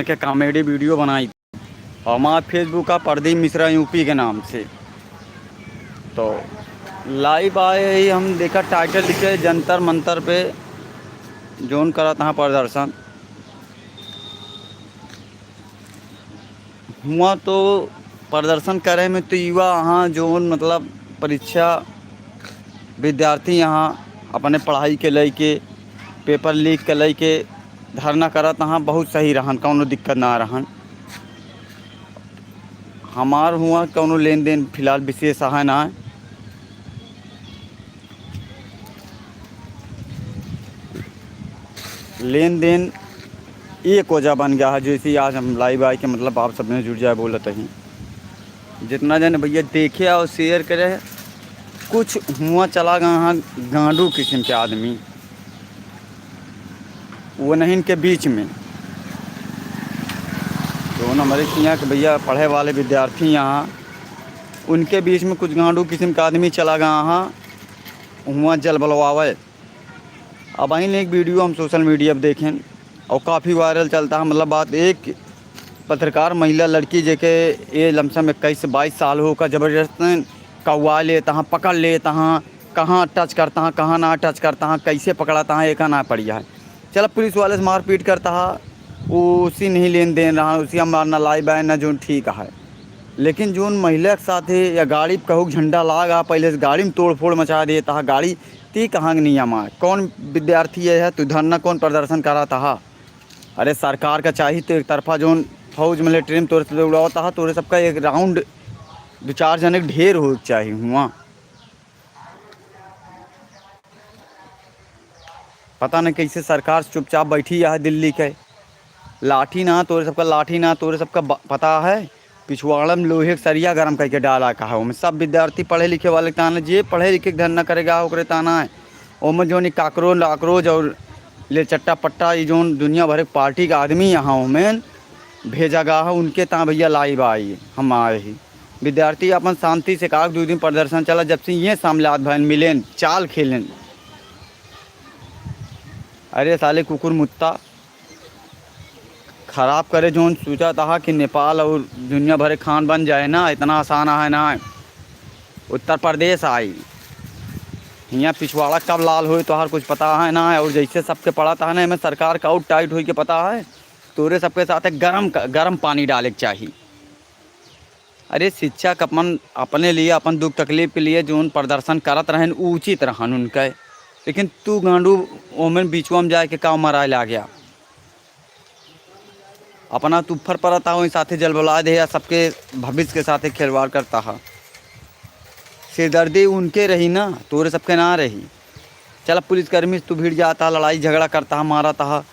के comedy video बनाई थी और हमारा फेसबुक का प्रदीप मिश्रा यूपी के नाम से। तो लाइव आए ही हम देखा टाइटल लिखे जंतर मंतर पे जोन करा था प्रदर्शन हुआ। तो प्रदर्शन करे में तो युवा यहाँ जोन मतलब परीक्षा विद्यार्थी यहाँ अपने पढ़ाई के लेके पेपर लीक के लेके धरना करत यहाँ बहुत सही रहन, कौनो दिक्कत ना रहन। हमार हुआ कौनो लेन देन फिलहाल विशेष है ना। लेन देन एक वजह बन गया है, जैसे आज हम लाइव आए के मतलब आप सब ने जुड़ जाए बोलत ही जितना जन भैया देखे और शेयर करे। कुछ हुआ चला गया गांडू किस्म के आदमी वो नहीं इनके बीच में तो हमारे यहाँ के भैया पढ़े वाले विद्यार्थी यहाँ उनके बीच में कुछ गांडू किस्म का आदमी चला गया हाँ हुआ जल बलवावे। अब आई एक वीडियो हम सोशल मीडिया पर देखें और काफ़ी वायरल चलता है। मतलब बात एक पत्रकार महिला लड़की जेके ये लमसम 21 से 22 साल हो का ज़बरदस्त कौवा लेता हाँ, पकड़ लेता हाँ, कहाँ टच करता हाँ, कहाँ ना टच करता हाँ, कैसे पकड़ाता हाँ, एक ना पड़िया है। चलो पुलिस वाले से मारपीट करता है वो उसी नहीं लेन देन रहा, उसी हम मारना लाइव आए ना जो ठीक है। लेकिन जो महिला के साथ है या गाड़ी कहूँ झंडा लागा पहले से गाड़ी में तोड़ फोड़ मचा देता है गाड़ी ती कहाँ के नियम है। कौन विद्यार्थी है तो धरना कौन प्रदर्शन करा था। अरे सरकार का चाहिए तो एक तरफा जो फौज मिलिट्री में तोड़ से उड़ाता है तोरे सबका एक राउंड 2-4 जने ढेर हो चाहिए हुआ। पता नहीं कैसे सरकार चुपचाप बैठी है दिल्ली के। लाठी ना तोरे सबका लाठी ना तोरे सबका पता है पिछवाड़ा में लोहे के सरिया गर्म करके डाला कहा उनमें सब विद्यार्थी पढ़े लिखे वाले ताना जे पढ़े लिखे धरना करेगा ओकरे ताना है। ओमें जो नहीं काकरोज और ले चट्टा पट्टा ये जो दुनिया भर पार्टी का आदमी यहाँ उमें भेजा गया है उनके ता भैया लाइव आई हम आए ही। विद्यार्थी अपन शांति से कहा 2 दिन प्रदर्शन चला जब से ये सामलात भैन मिलें चाल खेलें। अरे साले कुकुर मुत्ता ख़राब करे जो सोचा था कि नेपाल और दुनिया भर खान बन जाए ना इतना आसान है ना। उत्तर प्रदेश आई यहाँ पिछवाड़ा कब लाल हो तो हर कुछ पता है ना। और जैसे सबके पड़ा था ना हमें सरकार का आउट टाइट हो के पता है तोरे सबके साथ गरम पानी डाले के चाहिए। अरे शिक्षा का अपने लिए अपन दुख तकलीफ के लिए जो प्रदर्शन करत रहन उचित रहन उनके। लेकिन तू गांडू ओमें बीचवा में जाए के का मराए ला गया अपना तुफर परता हो साथे जलबला दे या सबके भविष्य के साथ खिलवाड़ करता है। सिरदर्दी उनके रही ना तोरे सबके ना रही। चल पुलिसकर्मी तू भिड़ जाता लड़ाई झगड़ा करता मारा था।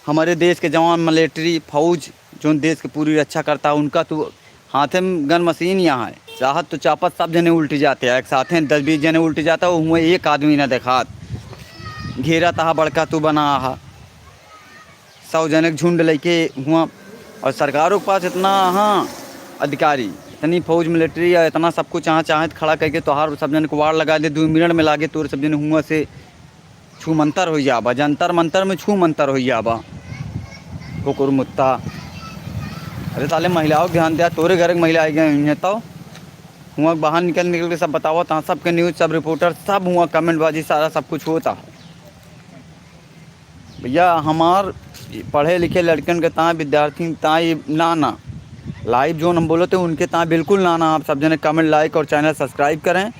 हमारे देश के जवान मिलिट्री फौज जो देश की पूरी रक्षा करता उनका तो हाथे में गन मशीन यहाँ है चाहत तो चापत सब जने उल्ट जाते हैं एक साथ 10-20 जने उल्ट जाता हुआ एक आदमी ना देखात घेरा तहा बड़का तू बना 100 जने झुंड लेके हुआ। और सरकारों के पास इतना हाँ अधिकारी इतनी फौज मिलिट्री या इतना सब कुछ यहाँ चाहत खड़ा करके तोहार सब जन को वार लगा दे 2 मिनट में लागे तोर सब जन हुआ से छू मंतर हो जाबा जंतर मंतर में छू मंतर हो जाबा कुकुर मुत्ता। अरे साले महिलाओं को ध्यान दिया तोरे घर की महिला आई गए तो हुआ बाहर निकल के सब बताओ तहाँ सबके न्यूज़ सब रिपोर्टर सब हुआ कमेंटबाजी सारा सब कुछ होता है। भैया हमार पढ़े लिखे लड़कन के ता विद्यार्थी ता ये ना लाइव जो हम बोले थे उनके ता बिल्कुल ना आप सब जने कमेंट लाइक और चैनल सब्सक्राइब करें।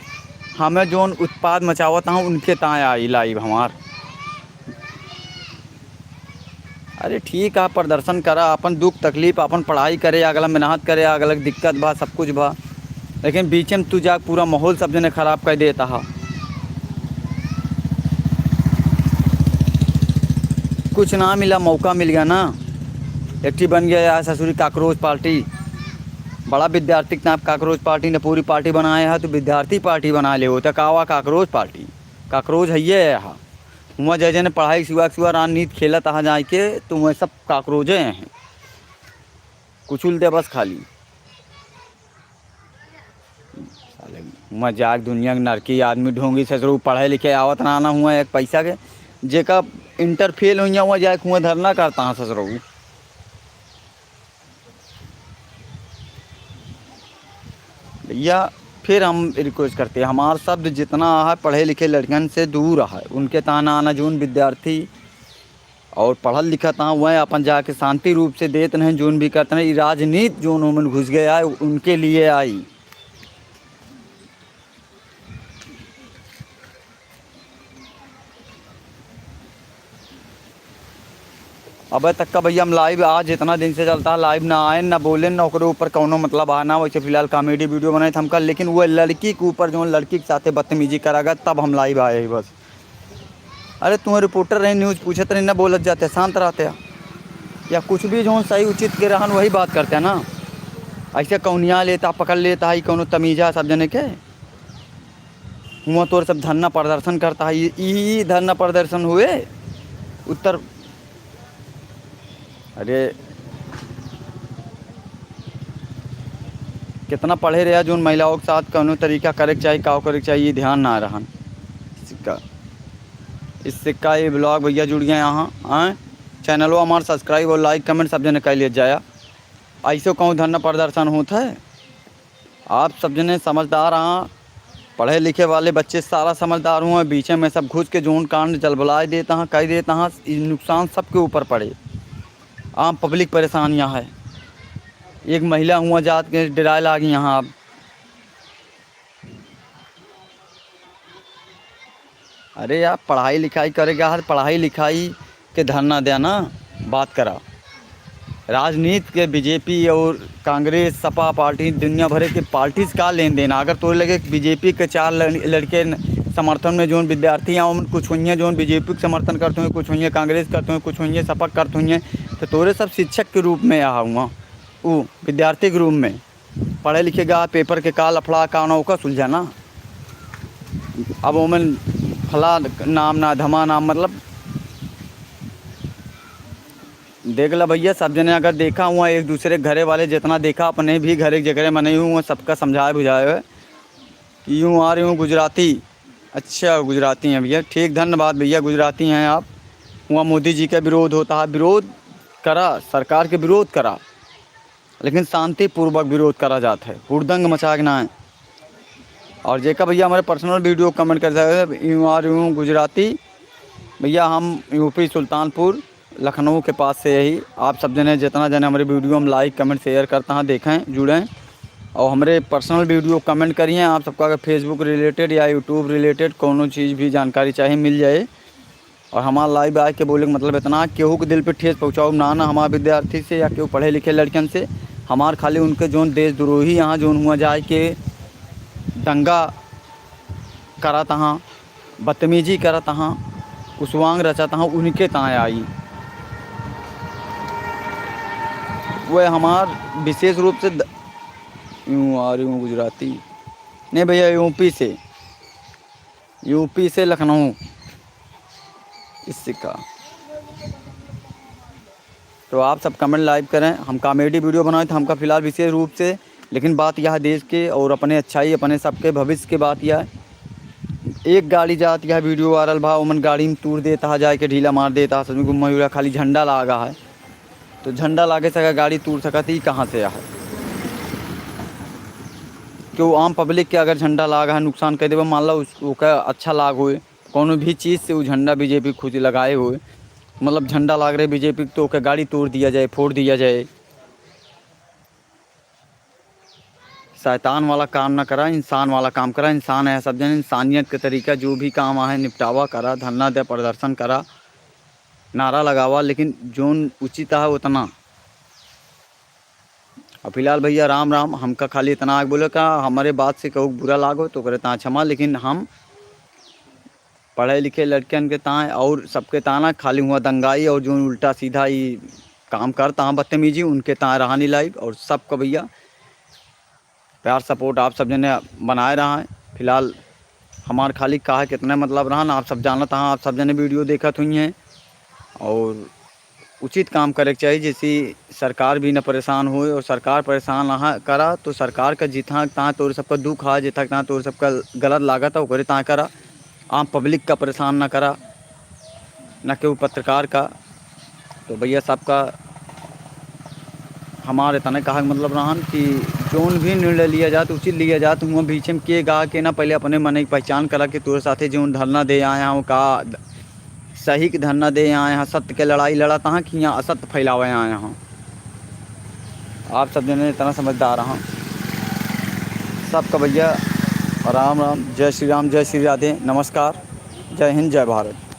हमें जो उत्पाद मचावत हाँ उनके ता आई लाइव हमार। अरे ठीक है प्रदर्शन करा अपन दुख तकलीफ अपन पढ़ाई करे अगला मेहनत करे अगला दिक्कत बा सब कुछ बा लेकिन बीच में तू जा पूरा माहौल सब जने ख़राब कर देता है। कुछ ना मिला मौका मिल गया ना एक्टिव बन गया ससुरी काकरोच पार्टी बड़ा विद्यार्थी के नाम काकरोच पार्टी ने पूरी पार्टी बनाया है तो विद्यार्थी पार्टी बना ले होता कावा काकरोच पार्टी काकरोच है ये यहाँ वहाँ जैसे ने पढ़ाई सिवा राजनीति खेला तहाँ जाए के तो वह सब काकरोचे हैं कुचल दे बस खाली मजाक दुनिया के नरकी आदमी ढोंगी ससुर पढ़े लिखे आवत ना हुआ एक पैसा के जेका इंटर फेल हुई हुआ जाए कुआँ धरना करता हाँ ससुर भैया फिर हम रिक्वेस्ट करते हैं, हमारा शब्द जितना है पढ़े लिखे लड़कन से दूर है, उनके ताना आना जोन विद्यार्थी और पढ़ल लिखत हाँ वह अपन जाके शांति रूप से देते नहीं, जोन भी करते हैं राजनीति जोन उनमें घुस गया है उनके लिए आई। अब तक का भैया हम लाइव आज इतना दिन से चलता है, लाइव ना आए ना बोले ना ओकरे ऊपर कौनो मतलब आना, वैसे फिलहाल कॉमेडी वीडियो बनाए थे हम कल, लेकिन वो लड़की के ऊपर जो लड़की के साथ बदतमीजी करागा तब हम लाइव आए ही बस। अरे तुम्हें रिपोर्टर रहे न्यूज़ पूछते रहे ना बोलत जाते शांत रहते हैं, या कुछ भी जो सही उचित के रहन वही बात करते हैं ना, ऐसे कौनिया लेता पकड़ लेता है कौनो तमीजा सब जने के हुआ तो सब धरना प्रदर्शन करता है, ये धरना प्रदर्शन हुए उत्तर। अरे कितना पढ़े रहा जो महिलाओं के साथ कौनो तरीका करे के चाहिए काव करे के चाहिए ध्यान ना रहन। इस सिक्का ये ब्लॉग भैया जुड़ गए यहाँ आए चैनलों हमारे सब्सक्राइब और लाइक कमेंट सब जने कर लिए जाया, ऐसे कहूँ धरना प्रदर्शन होता है। आप सब जने समझदार हाँ, पढ़े लिखे वाले बच्चे सारा समझदार हुए, बीच में सब घुस के जोन कांड जलबलाए देता हाँ कह देता हाँ, नुकसान सबके ऊपर पड़े, आम पब्लिक परेशान यहाँ है। एक महिला हुआ जात के डराए लागी यहाँ। अब अरे यार पढ़ाई लिखाई करेगा हर पढ़ाई लिखाई के धरना देना बात करा, राजनीति के बीजेपी और कांग्रेस सपा पार्टी दुनिया भर के पार्टी से का लेन देना। अगर तो लगे बीजेपी के 4 लड़के समर्थन में जो विद्यार्थी हैं कुछ हुई हैं जो बीजेपी के समर्थन करते हैं, कुछ हुई हैं कांग्रेस करते हैं, कुछ हुई हैं सपा करते हुई हैं, तो तोरे सब शिक्षक के रूप में यहाँ हुआ वो विद्यार्थी के रूप में पढ़े लिखेगा पेपर के का लफड़ा का ना होगा सुलझाना। अब ओमन फला नाम ना धमा नाम मतलब देख ला भैया सब जने अगर देखा हुआ एक दूसरे घरे वाले जितना देखा अपने भी घर एक जगह मने हुआ सबका समझाए बुझाए कि यूँ आ रही हूँ गुजराती। अच्छा गुजराती हैं भैया, ठीक धन्यवाद भैया गुजराती हैं आप। वहाँ मोदी जी का विरोध होता है, विरोध करा सरकार के विरोध करा लेकिन शांतिपूर्वक विरोध करा जाता है, हुड़दंग मचा के ना है। और जेका भैया हमारे पर्सनल वीडियो कमेंट कर सकते हैं यूँ आ रही हूँ गुजराती भैया, हम यूपी सुल्तानपुर लखनऊ के पास से यही। आप सब जने जितना जने हमारे वीडियो हम लाइक कमेंट शेयर करते हैं देखें जुड़ें और हमारे पर्सनल वीडियो कमेंट करिए। आप सबका अगर फेसबुक रिलेटेड या यूट्यूब रिलेटेड कोनो चीज़ भी जानकारी चाहिए मिल जाए। और हमारा लाइव आए के बोले मतलब इतना केहू के दिल पे ठेस पहुँचाओ ना हमारे विद्यार्थी से या केहू पढ़े लिखे लड़कन से, हमार खाली उनके जोन देशद्रोही यहाँ जोन हुआ जाए के दंगा करा तहाँ बदतमीजी करा तहाँ उसवांग रचा तहाँ उनके ताए आई। वह हमार विशेष रूप से यूँ आ रही हूँ गुजराती नहीं भैया यूपी से लखनऊ इससे का। तो आप सब कमेंट लाइव करें, हम कॉमेडी वीडियो बनाए थे हमका फ़िलहाल विशेष रूप से, लेकिन बात यह देश के और अपने अच्छाई अपने सबके भविष्य के बात यह एक गाड़ी जाती है वीडियो वायरल भाव उमन गाड़ी में तूर देता है जाके ढीला मार देता है मयूरा खाली झंडा लागा है, तो झंडा लागे सका गाड़ी तूर सकती कहाँ से है। क्यों आम पब्लिक के अगर झंडा लागा है नुकसान कर देवे, मान लो उसका अच्छा लाग हुए कोनो भी चीज़ से वो झंडा बीजेपी खुद लगाए हुए मतलब झंडा लाग रहे बीजेपी तो क्या गाड़ी तोड़ दिया जाए फोड़ दिया जाए। शैतान वाला काम ना करा, इंसान वाला काम करा। इंसान है सब जन इंसानियत के तरीका जो भी काम है निपटावा करा, धरना दे प्रदर्शन करा, नारा लगावा, लेकिन जोन उचित है उतना। और फिलहाल भैया राम राम, हमका खाली इतना आग बोले का हमारे बात से कहूँ बुरा लागो तो करे ता क्षमा, लेकिन हम पढ़े लिखे लड़कियन के ताँ और सबके ताना खाली हुआ दंगाई और जो उल्टा सीधा ही काम करता हाँ बदतमीजी उनके ताँ रहानी लाइव। और सबका भैया प्यार सपोर्ट आप सब जने बनाए रहा है। फिलहाल हमार खाली कहा कितना मतलब रहा ना आप सब जानता हाँ, आप सब जने वीडियो देखत हुई हैं और उचित काम करे चाहिए जैसे सरकार भी न परेशान होए और सरकार परेशान ना करा तो सरकार का जितना तना तो सबका दुख है जितना तना तो सबका गलत लागत है वो ता करा, आम पब्लिक का परेशान ना करा न कि वो पत्रकार का। तो भैया सबका हमारे इतना कहा मतलब रहा कि जोन भी निर्णय लिया जात उचित लिया जात हुआ बीच में के गा के ना पहले अपने मन की पहचान करा के तोरे साथे जो धरना दे आया हूँ का सही के धरना दे आए हैं, सत्य के लड़ाई लड़ा तहाँ कि यहाँ असत्य फैलावे आए हैं। आप सब जने इतना समझदार हैं सबका भैया। राम राम, जय श्री राम, जय श्री राधे, नमस्कार, जय हिंद, जय भारत।